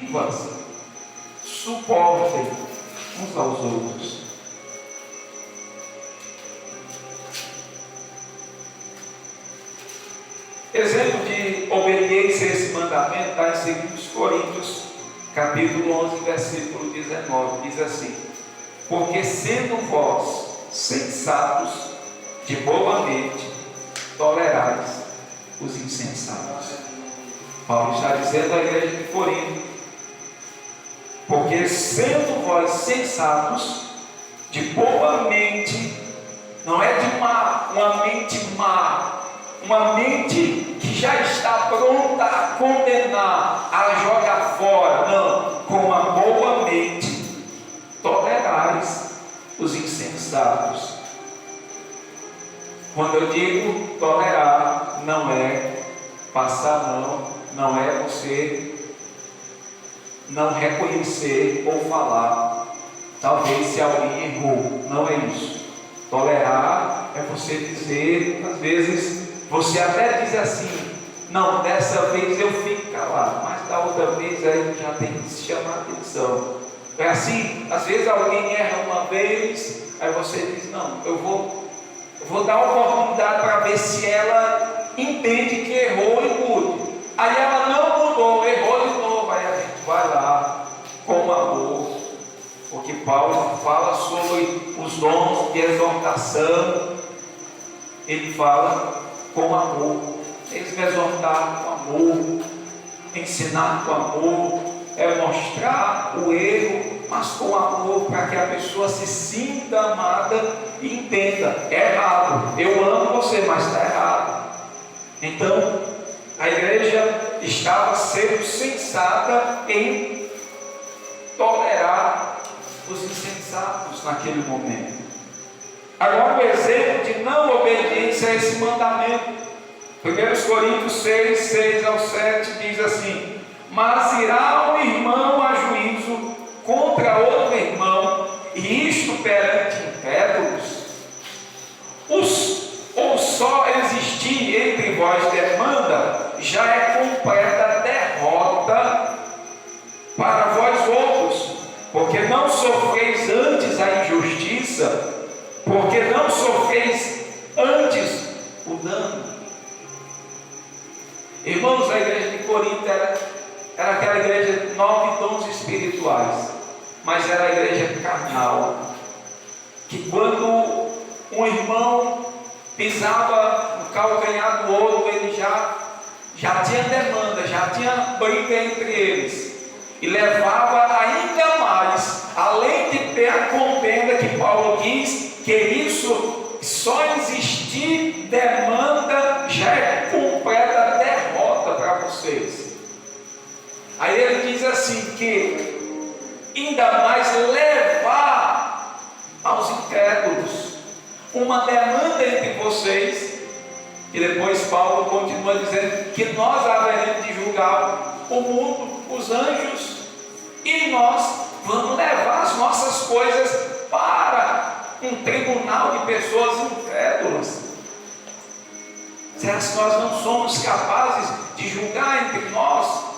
vivas, suportem uns aos outros. Exemplo de obediência a esse mandamento está em 2 Coríntios, capítulo 11, versículo 19. Diz assim: porque sendo vós sensatos, de boa mente, tolerais os insensatos. Paulo está dizendo à igreja de Corinto: porque sendo vós sensatos, de boa mente, não é de uma mente má, uma mente que já está pronta a condenar, a jogar fora. Não, com uma boa mente, tolerais os insensatos. Quando eu digo tolerar, não é passar mão, não é você não reconhecer ou falar, talvez se alguém errou. Não é isso. Tolerar é você dizer, às vezes, você até diz assim: não, dessa vez eu fico calado, mas da outra vez aí já tem que se chamar a atenção. É assim, às vezes alguém erra uma vez, aí você diz: não, eu vou dar oportunidade para ver se ela entende que errou e mude. Aí ela não mudou, errou de novo, aí a gente vai lá com amor, porque Paulo fala sobre os dons de exortação. Ele fala com amor, mesmo exortar com amor, ensinar com amor, é mostrar o erro, mas com amor, para que a pessoa se sinta amada e entenda: é errado, eu amo você, mas está errado. Então, a igreja estava sendo sensata em tolerar os insensatos naquele momento. Agora, o exemplo de não obediência a esse mandamento, 1 Coríntios 6, 6 ao 7, diz assim: mas irá um irmão a juízo contra outro irmão, e isto perante incrédulos? Ou só existir entre vós demanda, já é completa derrota para vós outros, porque não sofreis antes a injustiça, porque não sofreis antes o dano. Irmãos, a igreja de Corinto era aquela igreja de 9 dons espirituais, mas era a igreja carnal, que quando um irmão pisava no calcanhar do outro, ele já tinha demanda, já tinha briga entre eles, e levava ainda mais, além de ter a contenda que Paulo diz que isso, só existir demanda já é completa derrota para vocês. Aí ele diz assim, que ainda mais levar aos incrédulos uma demanda entre vocês, e depois Paulo continua dizendo que nós haveremos de julgar o mundo, os anjos, e nós vamos levar as nossas coisas para um tribunal de pessoas incrédulas. Será que nós não somos capazes de julgar entre nós,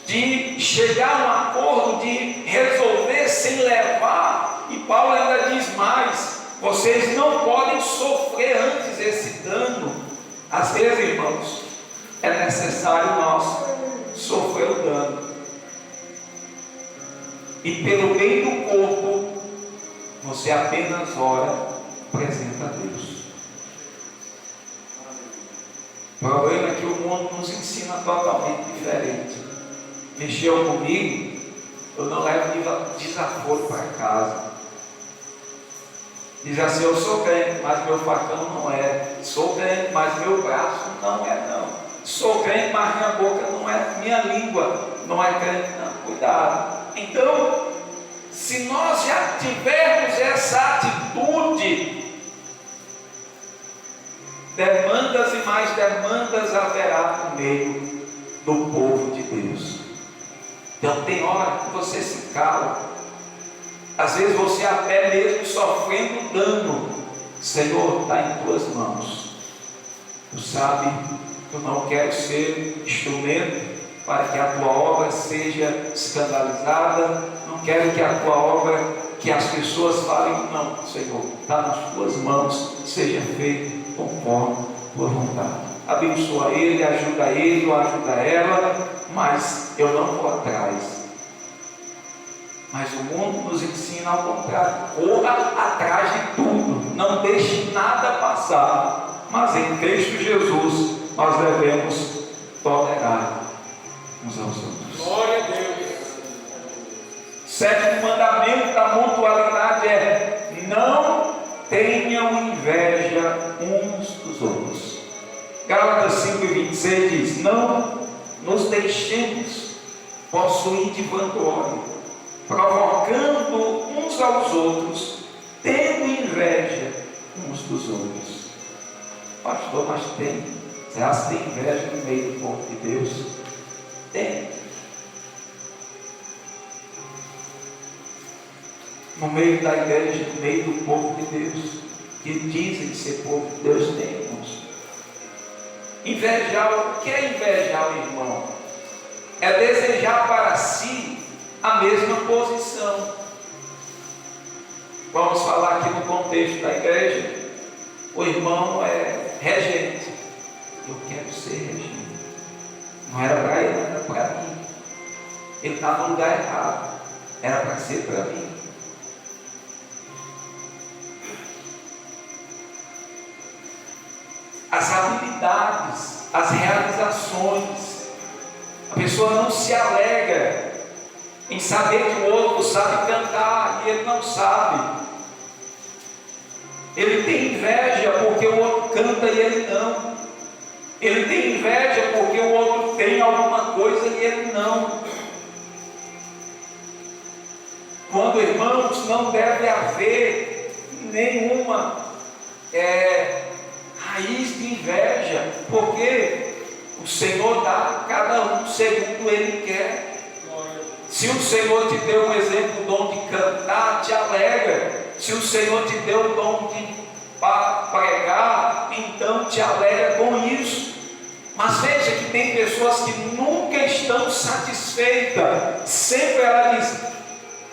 de chegar a um acordo, de resolver sem levar? E Paulo ainda diz mais: vocês não podem sofrer antes esse dano. Às vezes, irmãos, é necessário nós sofrer o dano, e pelo bem do corpo, você apenas ora, apresenta a Deus. O problema é que o mundo nos ensina totalmente diferente. Mexeu comigo, eu não levo desaforo para casa. Diz assim: eu sou crente, mas meu facão não é. Sou crente, mas meu braço não é, não. Sou crente, mas minha boca não é. Minha língua não é crente, não. Cuidado. Então, se nós já tivermos essa atitude, demandas e mais demandas haverá no meio do povo de Deus. Então tem hora que você se cala, às vezes você até mesmo sofrendo dano. Senhor, está em tuas mãos. Tu sabe que eu não quero ser instrumento para que a tua obra seja escandalizada. Não quero que a tua obra, que as pessoas falem, não, Senhor, está nas tuas mãos, seja feito conforme tua vontade. Abençoa ele ou ajuda ela, mas eu não vou atrás. Mas o mundo nos ensina ao contrário: corra atrás de tudo, não deixe nada passar, mas em Cristo Jesus nós devemos tolerar uns aos outros. Glória a Deus. Sétimo mandamento da mutualidade é: não tenham inveja uns dos outros. Gálatas 5:26 diz: não nos deixemos possuir de vanglória, provocando uns aos outros, tendo inveja uns dos outros. Pastor, mas tem. Você acha que tem inveja no meio do povo de Deus? Tem. No meio da igreja, no meio do povo de Deus, que dizem ser povo de Deus, tem, irmãos. Invejar, o que é invejar o irmão? É desejar para si a mesma posição. Vamos falar aqui no contexto da igreja. O irmão é regente. Eu quero ser regente. Não era para ele, era para mim. Ele está no lugar errado. Era para ser para mim. As habilidades, as realizações. A pessoa não se alegra em saber que o outro sabe cantar e ele não sabe. Ele tem inveja porque o outro canta e ele não. Ele tem inveja porque o outro tem alguma coisa e ele não. Quando, irmãos, não deve haver nenhuma raiz de inveja, porque o Senhor dá a cada um segundo Ele quer. Se o Senhor te deu, um exemplo, o dom de cantar, te alegra. Se o Senhor te deu o dom de pregar, então te alegra com isso. Mas veja que tem pessoas que nunca estão satisfeitas. Sempre ela diz: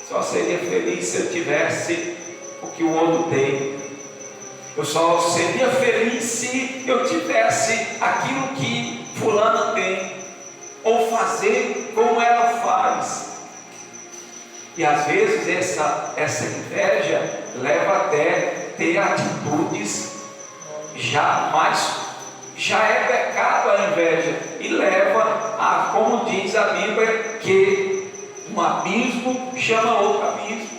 só seria feliz se eu tivesse o que o outro tem. Eu só seria feliz se eu tivesse aquilo que fulana tem, ou fazer como ela faz. E às vezes essa inveja leva até ter atitudes já é pecado a inveja, e leva a, como diz a Bíblia, que um abismo chama outro abismo.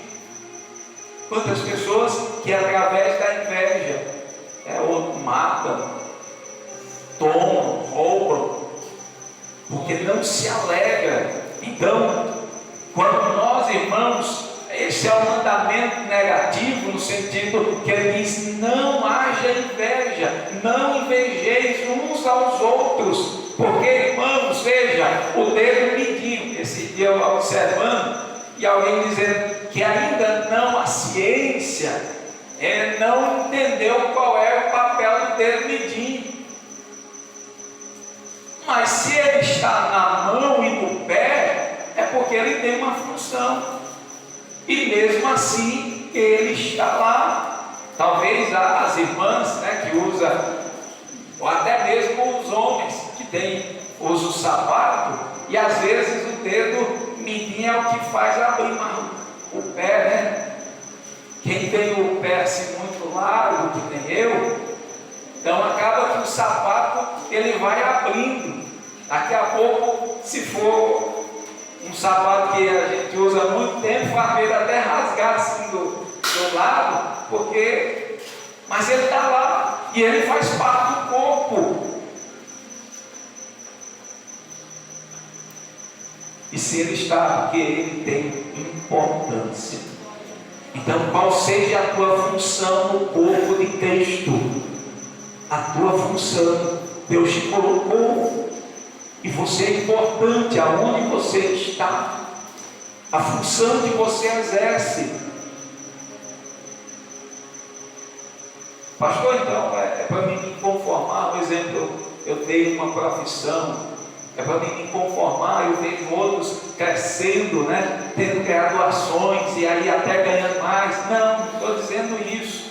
Quantas pessoas que através da inveja outro matam, tomam, roubam, porque não se alegra. Então, quando nós, irmãos, esse é um mandamento negativo, no sentido que ele diz: não haja inveja, não invejeis uns aos outros, porque, irmãos, veja, o dedo midinho. Esse dia eu observando, e alguém dizendo que ainda não, a ciência não entendeu qual é o papel do dedo midinho. Mas se ele está na mão e no pé, é porque ele tem uma função. E mesmo assim, ele está lá. Talvez as irmãs, que usam, ou até mesmo os homens que usam o sapato, e às vezes o dedo mindinho é o que faz abrir o pé, Quem tem o pé assim muito largo, que nem eu, então acaba que o sapato ele vai abrindo. Daqui a pouco, se for um sapato que a gente usa há muito tempo, faz ele até rasgar assim do lado, mas ele está lá e ele faz parte do corpo. E se ele está, porque ele tem importância. Então, qual seja a tua função no corpo de Cristo? A tua função, Deus te colocou, e você é importante aonde você está, a função que você exerce. Pastor, então, é para mim me conformar. Por exemplo, eu tenho uma profissão, é para mim me conformar. Eu vejo outros crescendo, né? Tendo graduações e aí até ganhando mais. Não, não estou dizendo isso.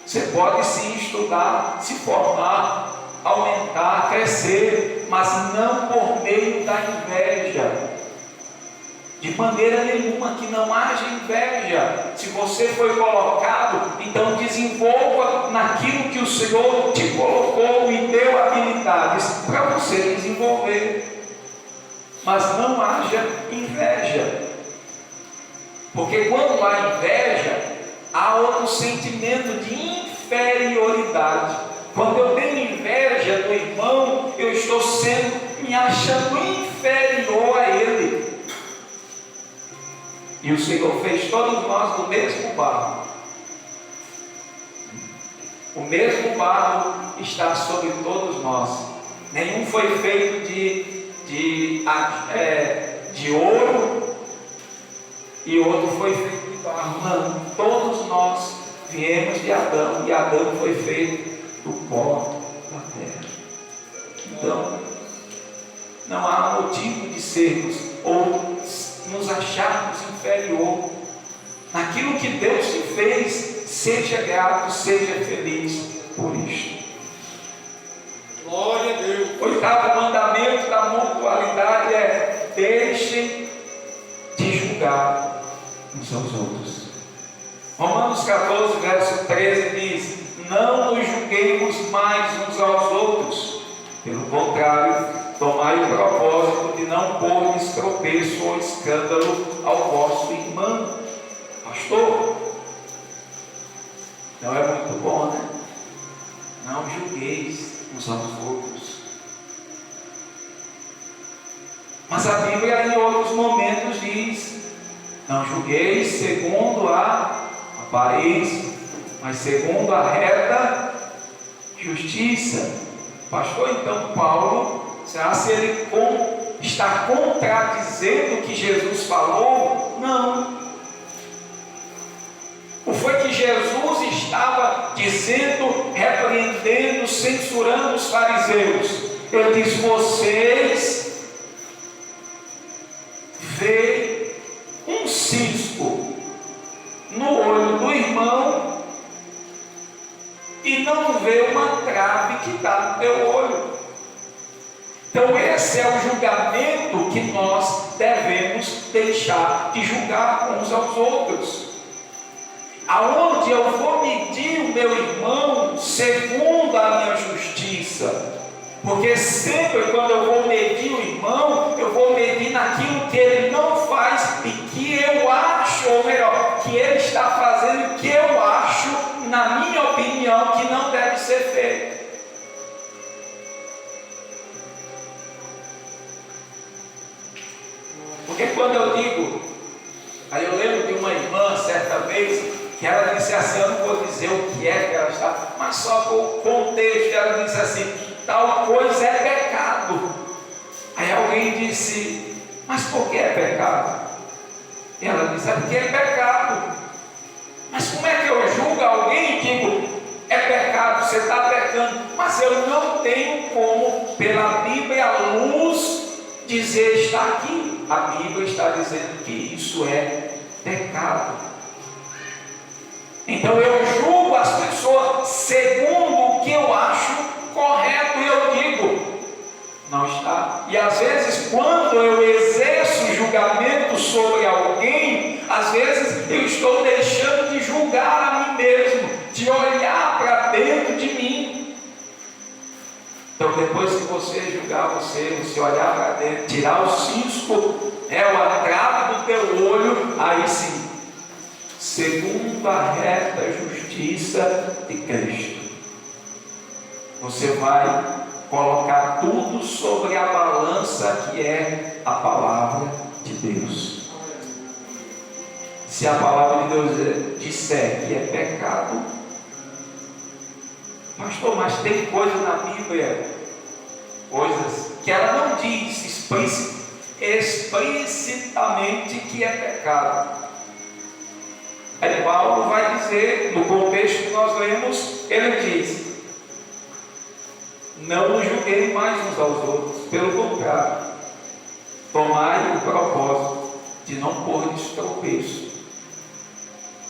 Você pode sim estudar, se formar, aumentar, crescer, mas não por meio da inveja. De maneira nenhuma, que não haja inveja. Se você foi colocado, então desenvolva naquilo que o Senhor te colocou e deu habilidades para você desenvolver. Mas não haja inveja. Porque quando há inveja, há outro sentimento de inferioridade. Quando eu tenho inveja do irmão, eu estou me achando inferior a ele. E o Senhor fez todos nós do mesmo barro. O mesmo barro está sobre todos nós. Nenhum foi feito de ouro e outro foi feito de barro. Não, todos nós viemos de Adão e Adão foi feito do pó da terra. Então, não há motivo de sermos ou nos acharmos inferior naquilo que Deus te fez. Seja grato, seja feliz por isto. Glória a Deus. O oitavo mandamento da mutualidade é: deixem de julgar uns aos outros. Romanos 14, verso 13 diz: não nos julguemos mais uns aos outros, pelo contrário, tomai o propósito de não pôr tropeço ou escândalo ao vosso irmão. Pastor, não é muito bom, né? Não julgueis uns aos outros. Mas a Bíblia em outros momentos diz: não julgueis segundo a aparência, mas segundo a reta justiça. Pastor, então Paulo, será se ele está contradizendo o que Jesus falou? Não. O foi que Jesus estava dizendo, repreendendo, censurando os fariseus? Ele diz: vocês veem um cisco no olho do irmão e não vê uma trave que está no teu olho. Então esse é o julgamento que nós devemos deixar de julgar uns aos outros. Aonde eu vou medir o meu irmão segundo a minha justiça. Porque sempre quando eu vou medir o irmão, eu vou medir naquilo que ele não faz e que eu acho, ou melhor, que ele está fazendo, que eu acho, na minha opinião, que não deve ser feito. Porque quando eu digo, aí eu lembro de uma irmã certa vez, que ela disse assim, eu não vou dizer o que é que ela está, mas só por contexto, ela disse assim: tal coisa é pecado. Aí alguém disse: mas por que é pecado? E ela disse: é porque é pecado. Mas como é que eu julgo alguém e digo: é pecado, você está pecando? Mas eu não tenho como, pela Bíblia à luz, dizer: está aqui. A Bíblia está dizendo que isso é pecado. Então eu julgo as pessoas segundo o que eu acho correto, e eu digo: não está. E às vezes, quando eu exerço julgamento sobre alguém, às vezes eu estou deixando de julgar a mim mesmo, de olhar para dentro de mim. Então, depois que você julgar você olhar para dentro, tirar o cisco, o atrave do teu olho, aí sim, segundo a reta justiça de Cristo, você vai colocar tudo sobre a balança que é a palavra de Deus. Se a palavra de Deus disser que é pecado, pastor, mas tem coisas na Bíblia, coisas que ela não diz explicitamente que é pecado. Aí Paulo vai dizer, no contexto que nós lemos, ele diz: Não nos julguei mais uns aos outros, pelo contrário, tomai o propósito de não pôr tropeço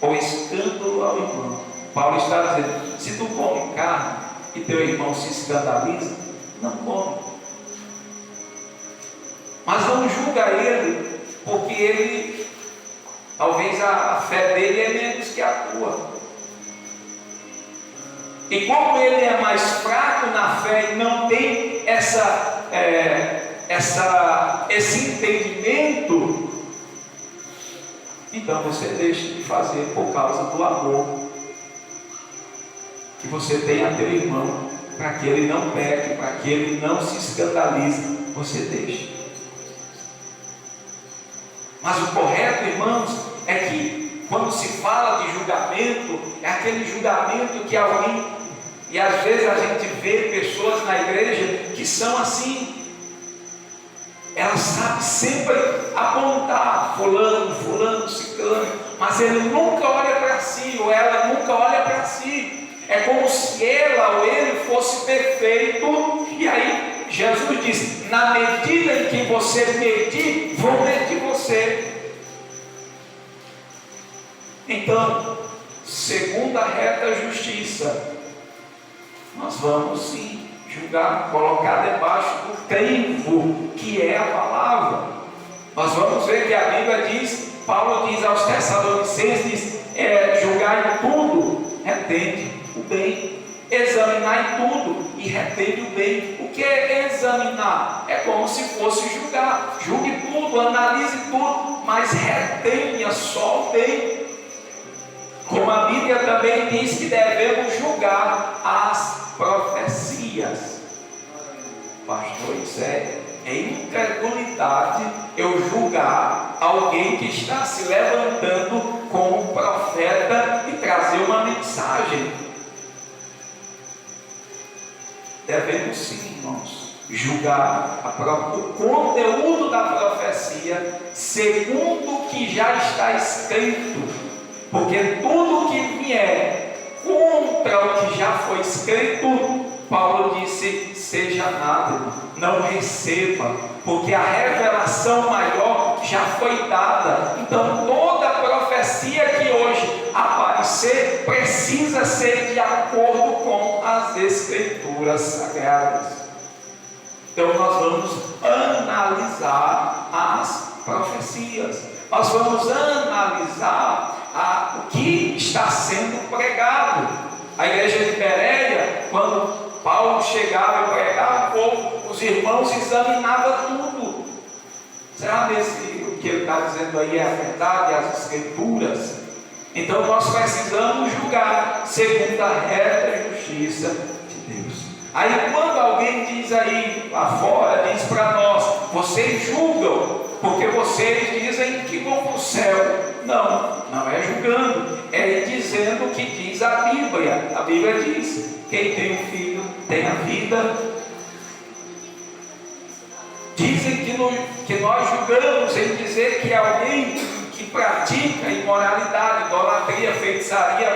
ou escândalo ao irmão. Paulo está dizendo: se tu come carne e teu irmão se escandaliza, não come. Mas não julga ele, porque ele, talvez a fé dele é menos que a tua. E como ele é mais fraco na fé e não tem esse entendimento, então você deixa de fazer por causa do amor que você tem a teu irmão, para que ele não peque, para que ele não se escandalize, você deixa. Mas o correto, irmãos, é que quando se fala de julgamento, é aquele julgamento que alguém, e às vezes a gente vê pessoas na igreja que são assim, elas sabem sempre apontar fulano, ciclano, mas ele nunca olha para si, ou ela nunca olha para si. É como se ela ou ele fosse perfeito. E aí Jesus diz: na medida em que você medir, vou medir você. Então, segundo a reta justiça, nós vamos sim julgar, colocar debaixo do crivo que é a palavra. Nós vamos ver que a Bíblia diz, Paulo diz aos Tessalonicenses, julgai tudo, retende o bem, examinai tudo e retende o bem. O que é examinar? É como se fosse julgar. Julgue tudo, analise tudo, mas retenha só o bem. Como a Bíblia também diz que devemos julgar as profecias. Pastor, isso é incredulidade eu julgar alguém que está se levantando como profeta e trazer uma mensagem. Devemos sim, irmãos, julgar o conteúdo da profecia segundo o que já está escrito. Porque tudo que vier contra o que já foi escrito, Paulo disse: seja nada, não receba, porque a revelação maior já foi dada. Então toda profecia que hoje aparecer precisa ser de acordo com as Escrituras Sagradas. Então nós vamos analisar as profecias. Nós vamos analisar o que está sendo pregado. A igreja de Bereia, quando Paulo chegava e pregava, os irmãos examinavam tudo. Será mesmo o que ele está dizendo aí é a verdade, as Escrituras? Então nós precisamos julgar segundo a reta justiça de Deus. Aí quando alguém diz aí lá fora, diz para nós: vocês julgam porque vocês dizem que vão para o céu. Não é julgando, é dizendo o que diz a Bíblia. A Bíblia diz: quem tem um filho tem a vida. Dizem que nós julgamos em dizer que alguém que pratica imoralidade, idolatria, feitiçaria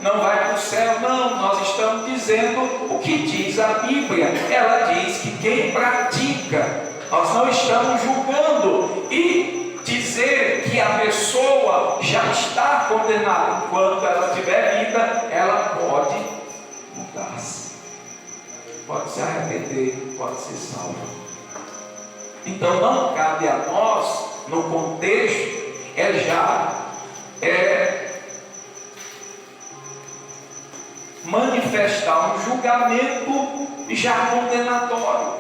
não vai para o céu. Não, nós estamos dizendo o que diz a Bíblia. Ela diz que quem pratica, nós não estamos julgando e dizer que a pessoa já está condenada. Enquanto ela tiver vida, ela pode mudar-se, pode se arrepender, pode ser salva. Então não cabe a nós, no contexto, manifestar um julgamento já condenatório,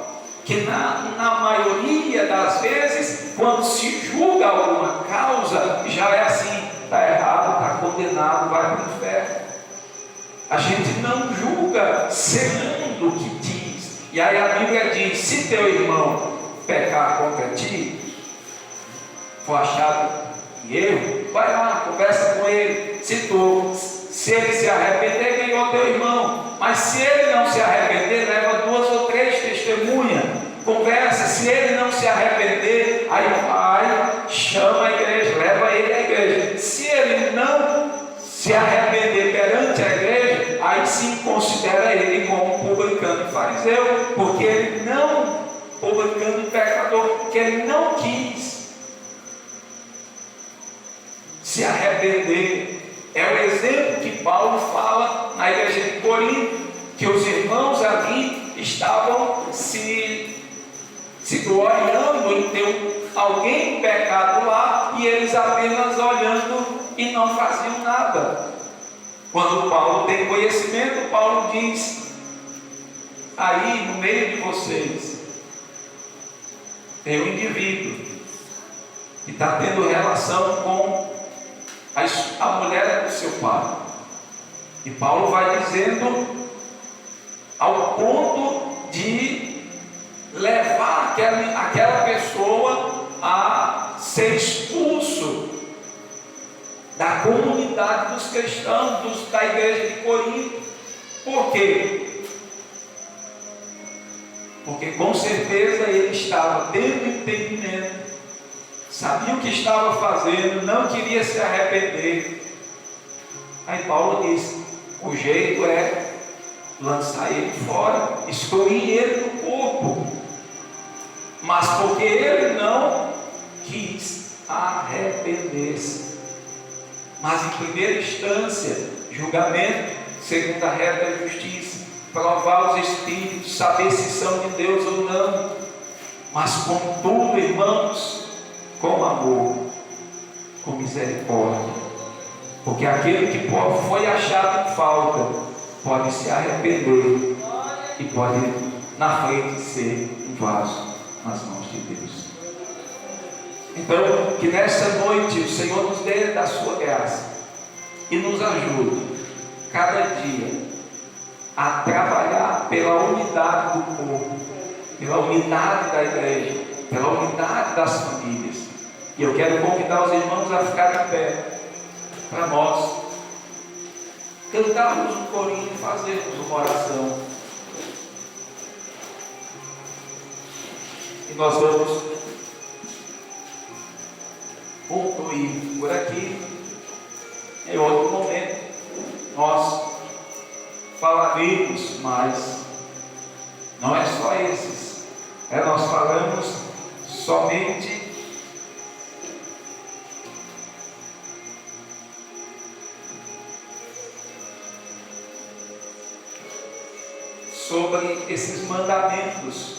que na maioria das vezes, quando se julga alguma causa, já é assim: está errado, está condenado, vai para o inferno. A gente não julga segundo o que diz. E aí a Bíblia diz: se teu irmão pecar contra ti, for achado em erro, vai lá, conversa com ele. Se ele se arrepender, ganhou teu irmão. Mas se ele não se arrepender, leva 2 ou 3 testemunhas, conversa. Se ele não se arrepender, aí vai, chama a igreja, leva ele à igreja. Se ele não se arrepender perante a igreja, aí sim considera ele como publicano e fariseu, porque ele não, publicano e pecador, porque ele não quis se arrepender. É o exemplo que Paulo fala na igreja de Corinto, que os irmãos ali estavam se gloriando em ter alguém pecado lá, e eles apenas olhando e não faziam nada. Quando Paulo tem conhecimento, Paulo diz: aí no meio de vocês tem um indivíduo que está tendo relação com a mulher do seu pai. E Paulo vai dizendo ao ponto de levar aquela pessoa a ser expulso da comunidade dos cristãos, da igreja de Corinto. Por quê? Porque com certeza ele estava tendo entendimento, sabia o que estava fazendo, não queria se arrepender. Aí Paulo diz: o jeito é lançar ele fora, excluir ele do corpo. Mas porque ele não quis arrepender-se. Mas em primeira instância, julgamento, segundo a regra da justiça, provar os espíritos, saber se são de Deus ou não. Mas contudo, irmãos, com amor, com misericórdia, porque aquele que foi achado em falta pode se arrepender e pode na frente ser um vaso nas mãos de Deus. Então, que nessa noite o Senhor nos dê da sua graça e nos ajude cada dia a trabalhar pela unidade do corpo, pela unidade da igreja, pela unidade das famílias. E eu quero convidar os irmãos a ficar de pé para nós cantarmos um corinho e fazermos uma oração. E nós vamos concluir por aqui. Em outro momento nós falaremos, mas não é só esses. Nós falamos somente sobre esses mandamentos